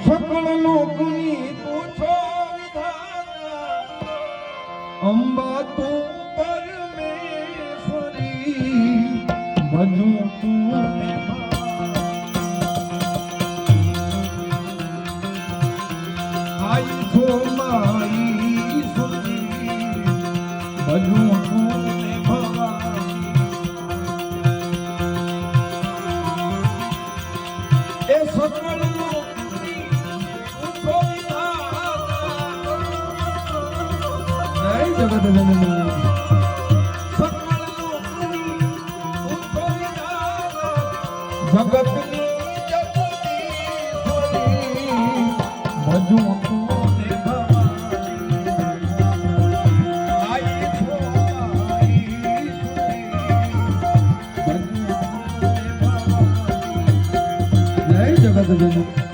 સકળ લોકની પૂછો વિધાતા અંબા તું પરમેશ્વરી ભજું તું આઈ છો માઈ સુરી ભજું તું ભવાની એ સકળ જગત જનની જગતની ભજું તું જગત જનની